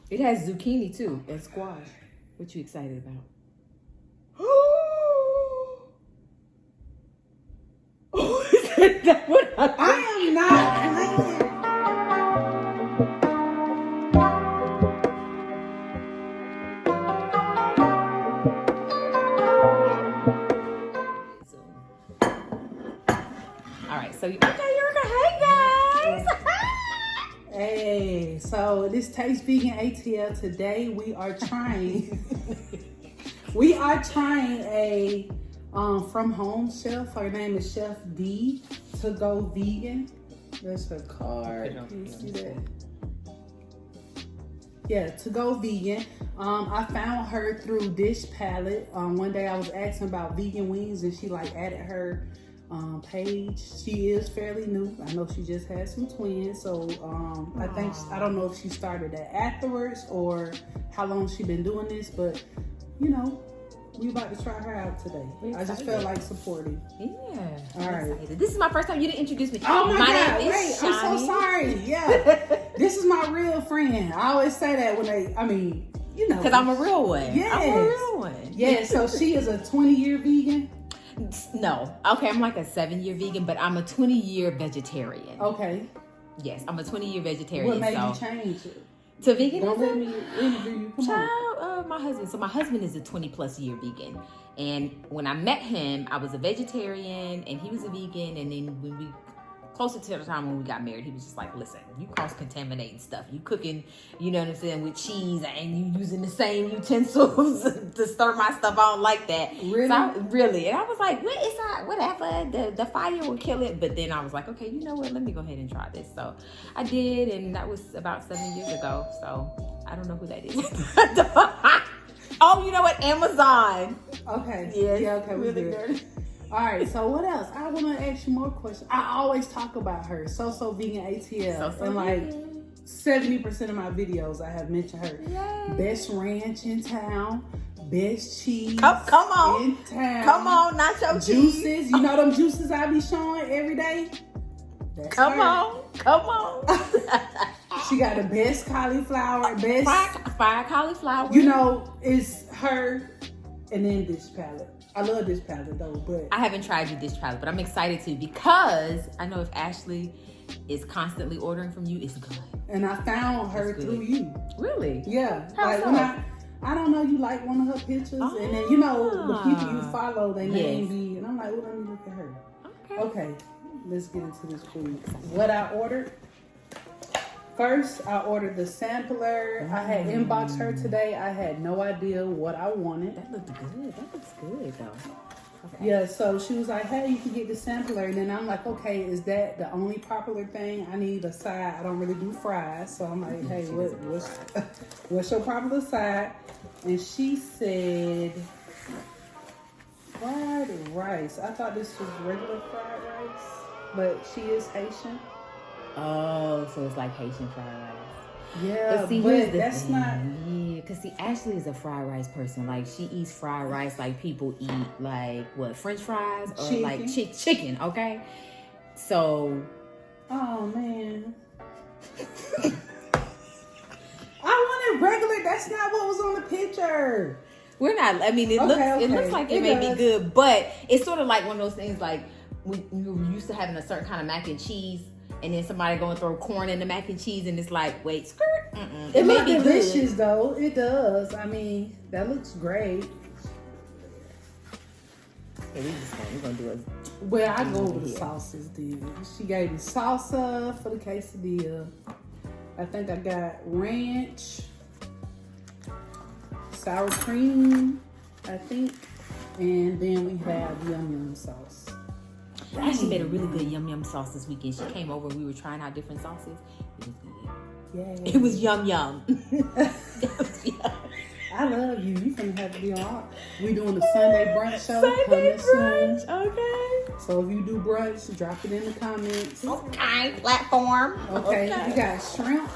It has zucchini too and squash. What you excited about? Is that what I am not playing. All right, so hey guys. Hey, so this Taste Vegan ATL today we are trying a from home chef. Her name is Chef D To Go Vegan. That's her card. Can you see that? Yeah, To Go Vegan. I found her through Dish Palette. One day I was asking about vegan wings and she added her page. She is fairly new. I know she just had some twins, so I don't know if she started that afterwards or how long she been doing this, but we about to try her out today. I just felt like supporting. Yeah. All right. Excited. This is my first time. You didn't introduce me. Oh my God! name is Wait, Shani. I'm so sorry. Yeah, this is my real friend. I always say that because I'm a real one. Yes. I'm a real one. Yeah. So she is a 20-year vegan. No. Okay, I'm like a 7-year vegan, but I'm a 20-year vegetarian. Okay. Yes, I'm a 20-year vegetarian. What made you change it? To veganism? Don't let me interview you. Come on. My husband. So my husband is a 20+ year vegan. And when I met him, I was a vegetarian and he was a vegan. And then when we, closer to the time when we got married, he was just like, listen, you cross-contaminating stuff. You cooking, you know what I'm saying, with cheese and you using the same utensils to stir my stuff. I don't like that. Really? Really. And I was like, well, it's not, whatever. The fire will kill it. But then I was like, okay, you know what? Let me go ahead and try this. So I did. And that was about 7 years ago. So I don't know who that is. Oh, you know what? Amazon. Okay. Yes. Yeah, okay, we good. All right, so what else? I want to ask you more questions. I always talk about her, So Vegan ATL. And 70% of my videos, I have mentioned her. Yay. Best ranch in town, best cheese Come on. in town. Come on, nacho Juices. cheese. You know them juices I be showing every day? That's Come her. on. She got the best cauliflower, Fried cauliflower. It's her and then Dish Palette. I love Dish Palette though, but I haven't tried your dish palette, but I'm excited to because I know if Ashley is constantly ordering from you, it's good. and I found her through you. Really? Yeah. How Like so? when I don't know, you like one of her pictures, and then the people you follow, they name be, and I'm like, well, let me look at her. Okay, let's get into this food. What I ordered. First, I ordered the sampler. I had inboxed her today. I had no idea what I wanted. That looked good. That looks good though. Okay. Yeah, so she was like, hey, you can get the sampler. And then I'm like, okay, is that the only popular thing? I need a side. I don't really do fries. So I'm like, hey, what's your popular side? And she said, fried rice. I thought this was regular fried rice, but she is Haitian. Oh, so it's like Haitian fried rice. Yeah, But see, but here's the that's thing. not. Yeah, because see, Ashley is a fried rice person. Like, she eats fried rice like people eat, like, what, French fries? Or Chicken. like chicken, okay? So. Oh, man. I wanted regular. That's not what was on the picture. We're not, I mean, it looks like it may be good, but it's sort of like one of those things like when you're used to having a certain kind of mac and cheese, and then somebody going to throw corn in the mac and cheese, and it's like, wait, skirt. It may be delicious, though. It does. I mean, that looks great. Yeah, we're going to do it. Well, I go over the sauces then. She gave me salsa for the quesadilla. I think I got ranch, sour cream, I think. And then we have yum yum sauce. Ashley made a really good yum yum sauce this weekend. She came over and we were trying out different sauces. It was good. Yeah. It was yum yum. I love you. You finna have to be on. We doing the Sunday brunch show. Sunday coming soon. brunch. Okay. So if you do brunch, drop it in the comments. Okay. Platform. Okay. We got shrimp.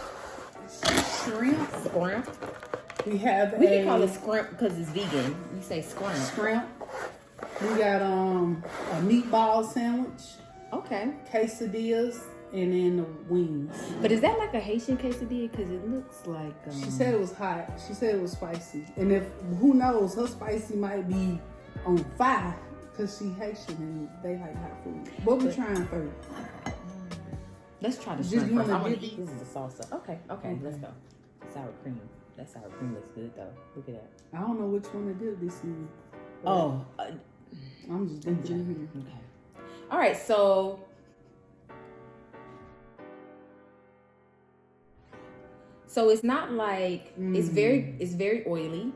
We have We can call it scrimp because it's vegan. You say scrimp. Shrimp. We got a meatball sandwich. Okay. Quesadillas. and then the wings. But is that like a Haitian quesadilla? Because it looks like. She said it was hot. She said it was spicy. And if, who knows, her spicy might be on fire because she Haitian and they like hot food. What we trying first? Let's try the Just shrimp first. I wanna want to dip eat. This is the salsa. Okay, let's go. Sour cream. That sour cream looks good though. Look at that. I don't know which one to do this in. Oh, I'm just going to do it here. okay. All right, so it's not like it's very oily.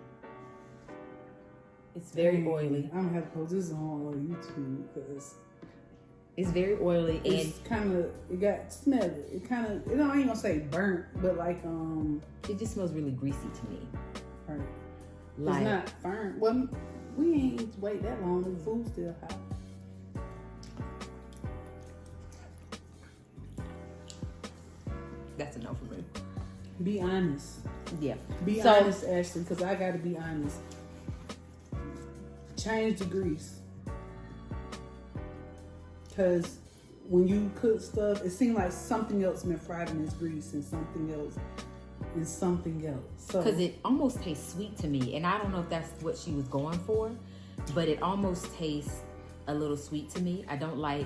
It's very oily. I'm gonna have to post this on YouTube because it's very oily and it's kind of smell it. It kind of, I ain't gonna say burnt, but like it just smells really greasy to me. Right. Like, it's not firm. Well, we ain't wait that long. The food's still hot. that's enough for me. Be honest. Yeah. Be honest, Ashley, because I gotta be honest. Change the grease. Because when you cook stuff, it seems like something else been fried in this grease and something else and something else. So because it almost tastes sweet to me, and I don't know if that's what she was going for, but it almost tastes a little sweet to me. I don't like.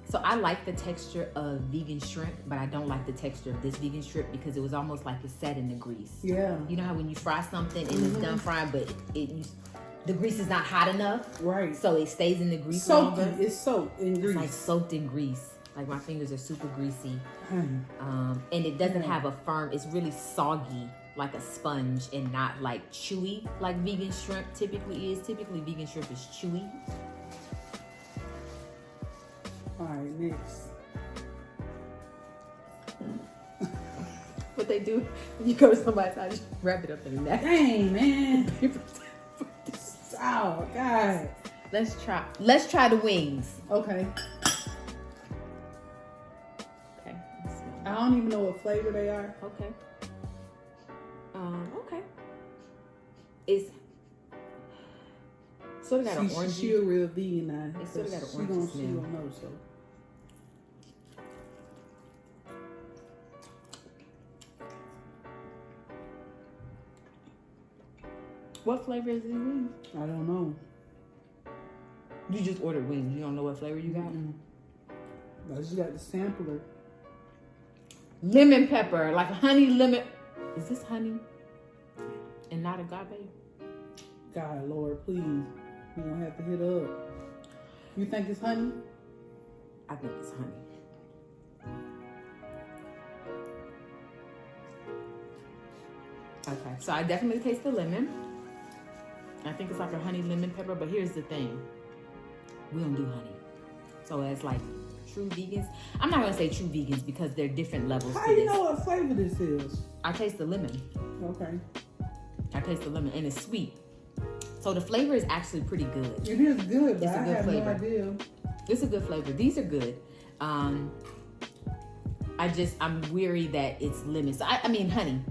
So I like the texture of vegan shrimp, but I don't like the texture of this vegan shrimp because it was almost like it sat in the grease. Yeah. You know how when you fry something and it's done frying, but the grease is not hot enough, right? So it stays in the grease soaked. longer. It's soaked in grease. It's like soaked in grease. Like my fingers are super greasy, Honey. and it doesn't have a firm. It's really soggy, like a sponge, and not like chewy, like vegan shrimp typically is. Typically, vegan shrimp is chewy. All right, next. What they do when you go to somebody's house, you wrap it up in the neck. Dang, man. Oh, God. Let's try the wings. Okay. Okay. I don't even know what flavor they are. Okay. Okay. It's sort of got an orangey. She a real vegan now. It's sort of got an She orangey gonna smell. know, so. What flavor is these wings? I don't know. You just ordered wings. You don't know what flavor you got? Mm-mm. I just got the sampler. Lemon pepper, like honey lemon. Is this honey and not agave? God, Lord, please. You're gonna have to hit up. You think it's honey? I think it's honey. Okay, so I definitely taste the lemon. I think it's like a honey lemon pepper, but here's the thing. We don't do honey. So as like true vegans, I'm not gonna say true vegans because there are different levels How to you this. know what flavor this is? I taste the lemon. Okay. I taste the lemon and it's sweet. So the flavor is actually pretty good. It is good, but It's a I good have flavor. no idea. It's a good flavor. These are good. I'm weary that it's lemon. So I mean honey.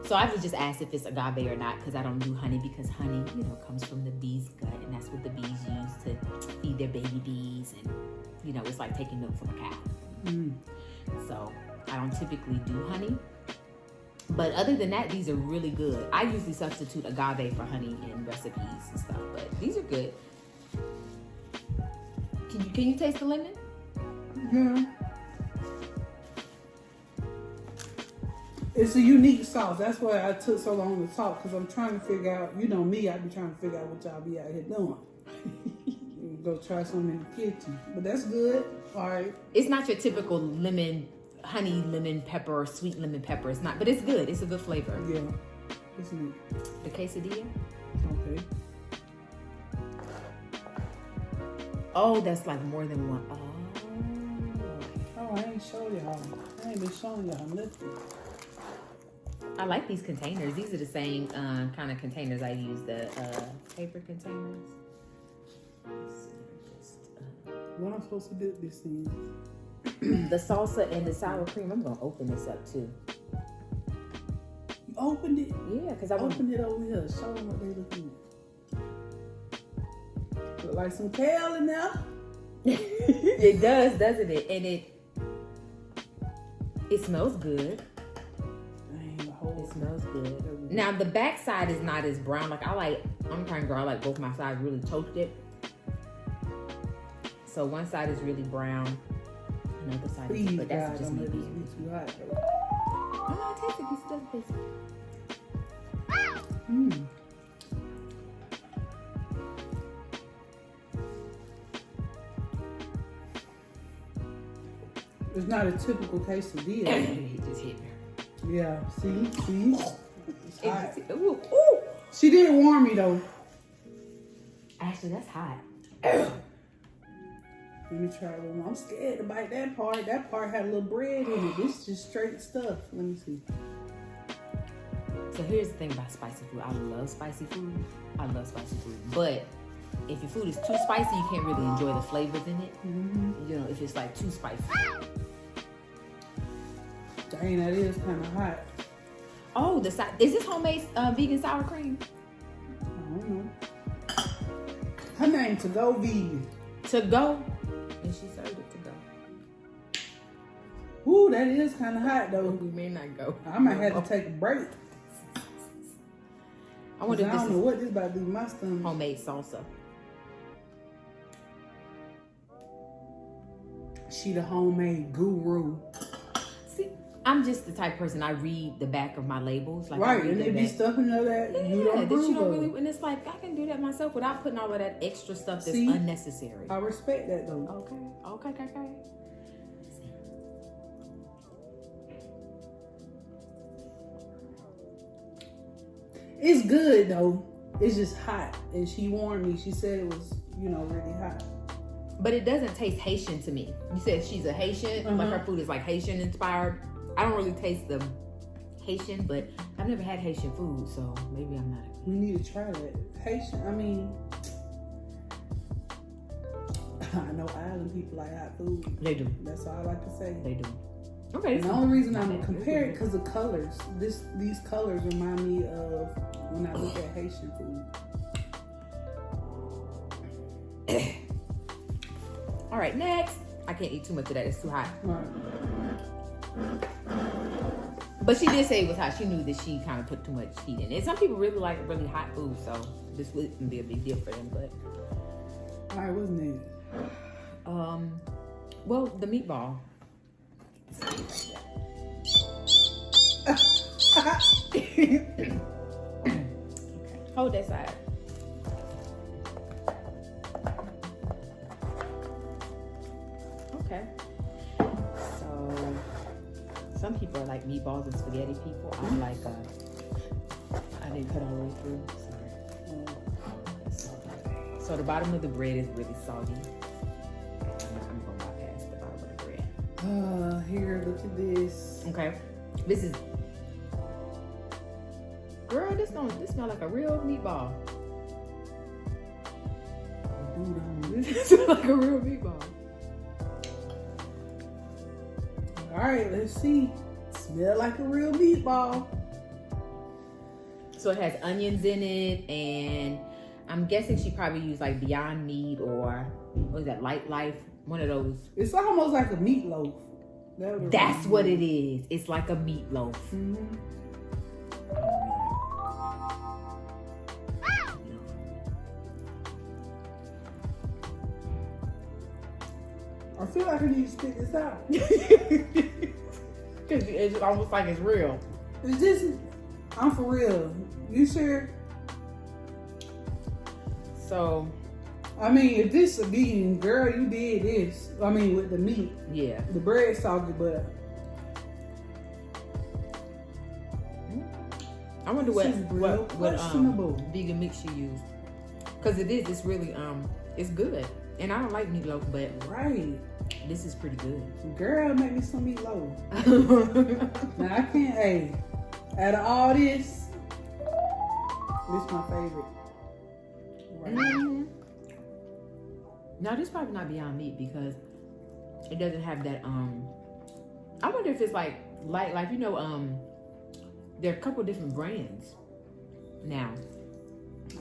So I was just asked if it's agave or not because I don't do honey because honey, comes from the bee's gut and that's what the bees use to feed their baby bees and it's like taking milk from a cow. Mm. So I don't typically do honey. But other than that, these are really good. I usually substitute agave for honey in recipes and stuff, but these are good. Can you taste the lemon? Yeah. It's a unique sauce. That's why I took so long to talk because I'm trying to figure out. You know me, I be trying to figure out what y'all be out here doing. Go try something in the kitchen, but that's good. All right. It's not your typical honey lemon pepper or sweet lemon pepper. It's not, but it's good. It's a good flavor. Yeah. It's neat. The quesadilla. Okay. Oh, that's like more than one. Oh, I ain't show y'all. I ain't been showing y'all nothing. I like these containers. These are the same kind of containers I use, the paper containers. Let's see, What I'm supposed to dip this in? the salsa and the sour cream. I'm gonna open this up too. You opened it? Yeah, because I Opened it over here. Show them what they looking at. Look like some kale in there. It does, doesn't it? And It smells good. Dang, the whole It smells good. Now the back side is not as brown. Like I'm trying to grow. I like both my sides really toasted. So one side is really brown. Another side is, Please, but that's God, just don't me let this being. be too hot though. I'm not tasting this stuff. Mm. It's not a typical quesadilla. It just hit me. Yeah, see? It's hot. Ooh, ooh. She did warn me though. Actually, that's hot. Let me try one more. I'm scared to bite that part. That part had a little bread in it. This is just straight stuff. Let me see. So here's the thing about spicy food. I love spicy food. But if your food is too spicy, you can't really enjoy the flavors in it. Mm-hmm. You know, if it's like too spicy. Dang, that is kind of hot. Oh, is this homemade vegan sour cream? I don't know. Her name To Go Vegan. To go, and she served it to go. Ooh, that is kind of hot though. We may not go. I might have to take a break. I wonder if this don't know is what this about to do to my stomach. homemade salsa. She the homemade guru. See, I'm just the type of person, I read the back of my labels. Like, I Right, read and the they be back. stuff in there that you Yeah, don't that you approve don't of. really, and it's like, I can do that myself without putting all of that extra stuff that's See? unnecessary. I respect that though. Okay. It's good though. It's just hot. And she warned me. She said it was, really hot. But it doesn't taste Haitian to me. You said she's a Haitian, like her food is like Haitian inspired. I don't really taste the Haitian, but I've never had Haitian food, so maybe I'm not. We need to try that. Haitian, I know island people like hot food. They do. That's all I like to say. They do. Okay. And the only reason I'm comparing because the colors. These colors remind me of when I look at Haitian food. All right, next. I can't eat too much of that. It's too hot. Right. But she did say it was hot. She knew that she kind of put too much heat in it. Some people really like really hot food, so this wouldn't be a big deal for them. But All right, what's next? well, the meatball. Okay. Hold that side. Okay. So some people are like meatballs and spaghetti people. I'm like I didn't cut all the way through. Sorry. So the bottom of the bread is really soggy. I'm gonna bypass the bottom of the bread. Here, look at this. Okay. This is, girl, this smell like a real meatball. This smells like a real meatball. All right, let's see. Smell like a real meatball. So it has onions in it, and I'm guessing she probably used like Beyond Meat or what is that, Light Life? One of those. It's almost like a meatloaf. That's what it is. It's like a meatloaf. Mm-hmm. I feel like I need to spit this out. Because it's almost like it's real. Is this? I'm for real. You sure? So, I mean, if this is a vegan, girl, you did this. I mean, with the meat. yeah. The bread soggy, but I wonder This is real what questionable. vegan mix she used. Because it's really, it's good. And I don't like meatloaf, but right. this is pretty good. Girl, make me some meatloaf. Now I can't. Hey, out of all this my favorite. Right. Mm-hmm. Now this probably not Beyond Meat because it doesn't have that. I wonder if it's like there are a couple different brands now.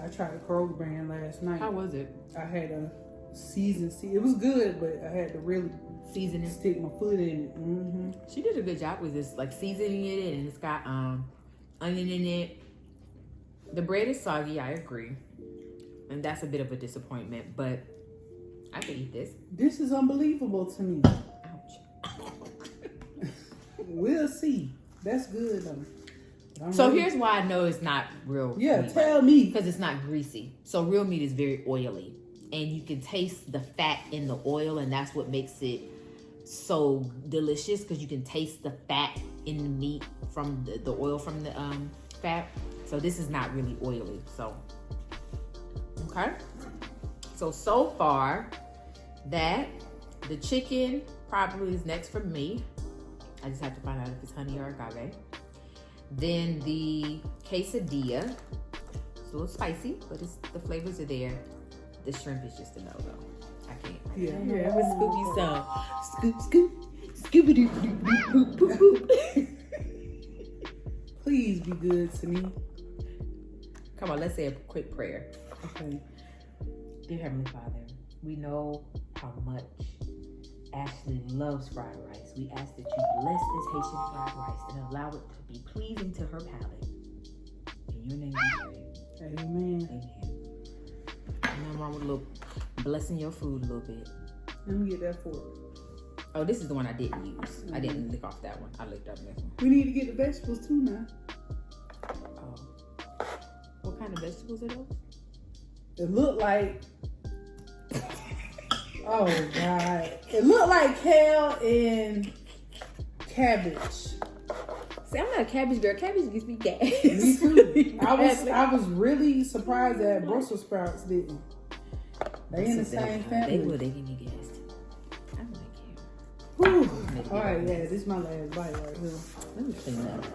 I tried the Kroger brand last night. How was it? I had a seasoned. It was good, but I had the really seasoning. Stick my foot in it. Mm-hmm. She did a good job with this, like seasoning it, and it's got onion in it. The bread is soggy, I agree, and that's a bit of a disappointment. But I could eat this. This is unbelievable to me. Ouch. We'll see. That's good though. So here's why I know it's not real. Yeah, meat. tell me. Because it's not greasy. So real meat is very oily, and you can taste the fat in the oil, and that's what makes it so delicious. Because you can taste the fat in the meat from the oil from the fat. So this is not really oily. So okay. So far, that the chicken probably is next for me. I just have to find out if it's honey or agave. Then the quesadilla. It's a little spicy, but the flavors are there. The shrimp is just a no-go. I can't. Yeah. Yeah, it was Scooby song. Scoop, scoop, scooby doo poop, poop, poop. Please be good to me. Come on, let's say a quick prayer. Okay. Dear Heavenly Father, we know how much Ashley loves fried rice. We ask that you bless this Haitian fried rice and allow it to be pleasing to her palate. In your name we pray. Amen. Amen. Nothing wrong with a little blessing your food a little bit. Let me get that fork. Oh, this is the one I didn't use. I didn't lick off that one. I licked up this one. We need to get the vegetables too now. Oh. What kind of vegetables are those? It looked like. Oh God! It looked like kale and cabbage. See, I'm not a cabbage girl. Cabbage gives me gas. Me too. I was really surprised that Brussels sprouts didn't. They in the same family. They will. They give me gas too. I don't care. Whew. All right, yeah, this is my last bite right here. Let me clean up.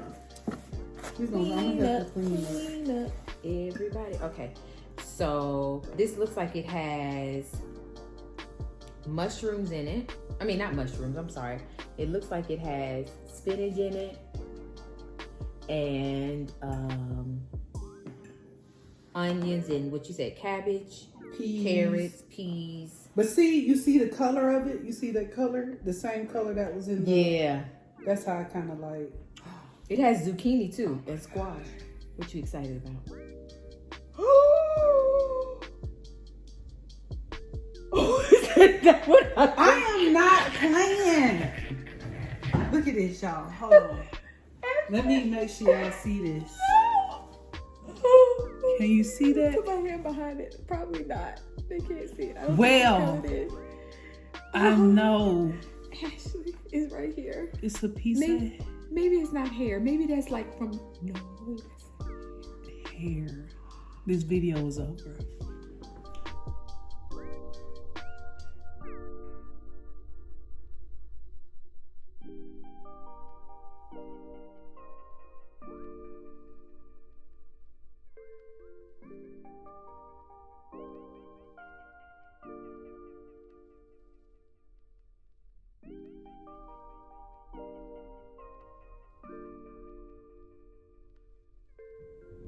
I'm gonna have to clean up, everybody. Okay, so this looks like it has mushrooms in it. I mean, not mushrooms. I'm sorry. It looks like it has spinach in it and onions and what you said, cabbage, peas. carrots, peas. But see, you see the color of it. You see that color, the same color that was in the. Yeah. That's how I kind of like. It has zucchini too and squash. What you excited about? I am not playing. Look at this, y'all. Hold on. Let me make sure y'all see this. Can you see that? Put my hand behind it. Probably not. They can't see it. I don't Well, know what it is. I know. Ashley is right here. It's a piece Maybe it's not hair. Maybe that's like from of hair. This video is over.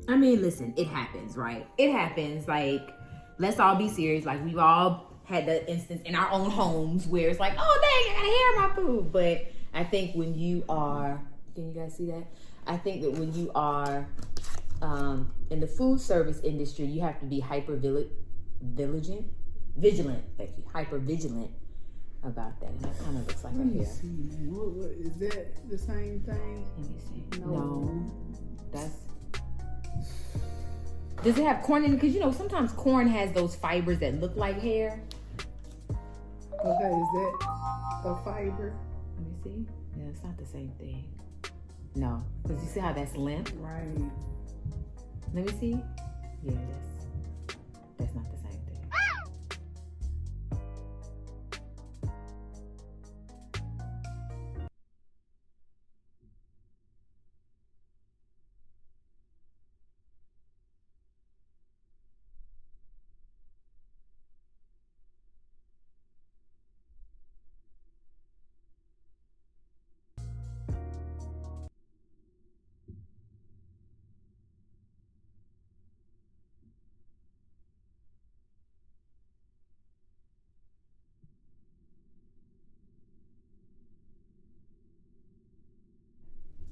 I mean, listen, it happens, right? It happens. Like, let's all be serious. Like, we've all had the instance in our own homes where it's like, oh, dang, I got hair in my food. But I think when you are, can you guys see that? I think that when you are in the food service industry, you have to be vigilant, thank you, hyper vigilant about that. And that kind of looks like Let a me hair. see, man. What, is that the same thing? Let me see. No. No, that's. Does it have corn in it? Because you know sometimes corn has those fibers that look like hair. Okay, is that a fiber? Let me see. Yeah, it's not the same thing. No, because you see how that's limp. Right. Let me see. Yeah, that's not the same thing.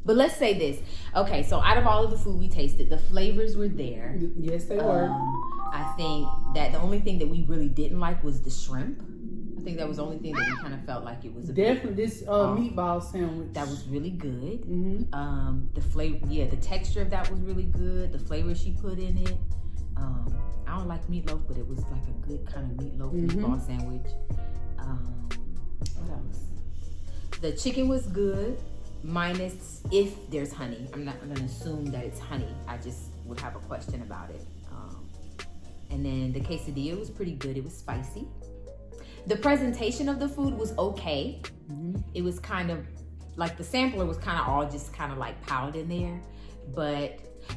But let's say this. Okay, so out of all of the food we tasted, the flavors were there. Yes, they were. I think that the only thing that we really didn't like was the shrimp. I think that was the only thing that we kind of felt like it was a Definitely this meatball sandwich. that was really good. Mm-hmm. The flavor, the texture of that was really good. The flavor she put in it. I don't like meatloaf, but it was like a good kind of meatloaf meatball sandwich. What else? The chicken was good, minus if there's honey. I'm not going to assume that it's honey. I just would have a question about it. And then the quesadilla was pretty good. It was spicy. The presentation of the food was okay. It was kind of like the sampler was kind of all just kind of like piled in there.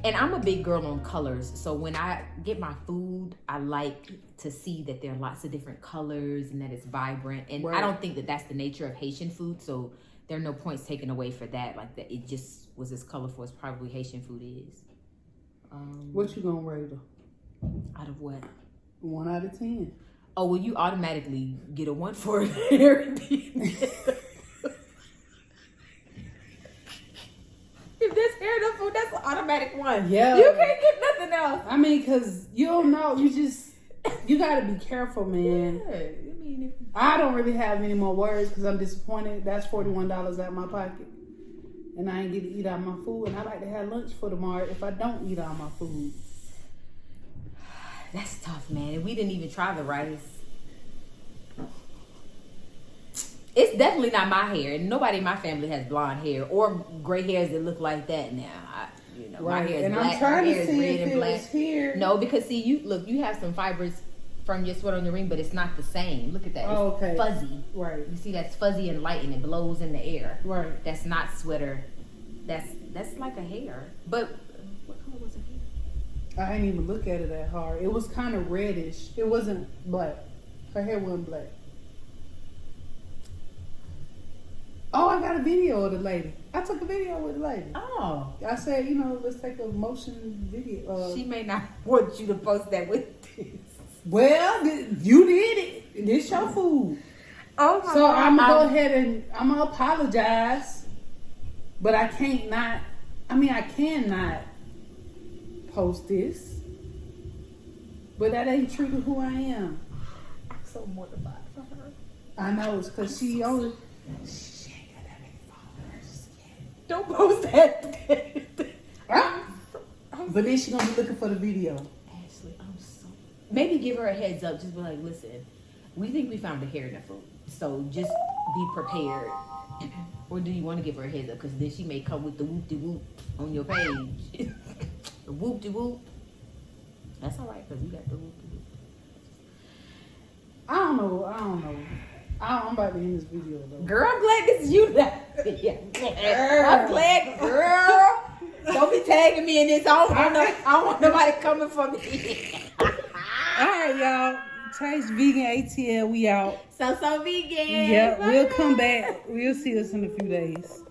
And I'm a big girl on colors. So when I get my food, I like to see that there are lots of different colors and that it's vibrant. And I don't think that that's the nature of Haitian food. So there are no points taken away for that. Like that, it just was as colorful as probably Haitian food is. What you gonna rate her? Out of what? 1 out of 10. Oh, well, you automatically get a 1 for Airbnb. If there's hair in the food, that's an automatic 1. Yeah. You can't get nothing else. I mean, because you don't know. You got to be careful, man. Yeah, I mean, I don't really have any more words because I'm disappointed. That's $41 out of my pocket. And I ain't get to eat out my food. And I like to have lunch for tomorrow if I don't eat all my food. That's tough, man. And we didn't even try the rice. It's definitely not my hair. Nobody in my family has blonde hair or gray hairs that look like that now. My hair is and black. I'm trying my to hair see is red if and it black. was here. No, because see, you have some fibers from your sweat on your ring, but it's not the same. Look at that. Oh, it's okay. Fuzzy. Right. You see, that's fuzzy and light, and it blows in the air. Right. That's not sweater. That's like a hair. But what color was her hair? I didn't even look at it that hard. It was kind of reddish. It wasn't black. Her hair wasn't black. Oh, I got a video of the lady. I took a video with the lady. Oh. I said, let's take a motion video. She may not want you to post that with this. Well, you did it. This your food. Oh my So God. I'm going to go ahead and I'm going to apologize. But I cannot post this. But that ain't true to who I am. I'm so mortified for her. I know, it's because she ain't got that many followers yet. Don't post that. But then she's going to be looking for the video. Ashley, maybe give her a heads up. Just be like, listen, we think we found a hair in the food. So just be prepared. Or do you want to give her a heads up? Because then she may come with the whoop-de-whoop on your page. The whoop-de-whoop. That's all right, because you got the whoop-de-whoop. I don't know. I'm about to end this video, though. Girl, I'm glad this is you. I'm glad, girl. Don't be tagging me in this. I don't want nobody coming for me. All right, y'all. Taste Vegan ATL. We out. So vegan. Yeah, we'll come back. We'll see us in a few days.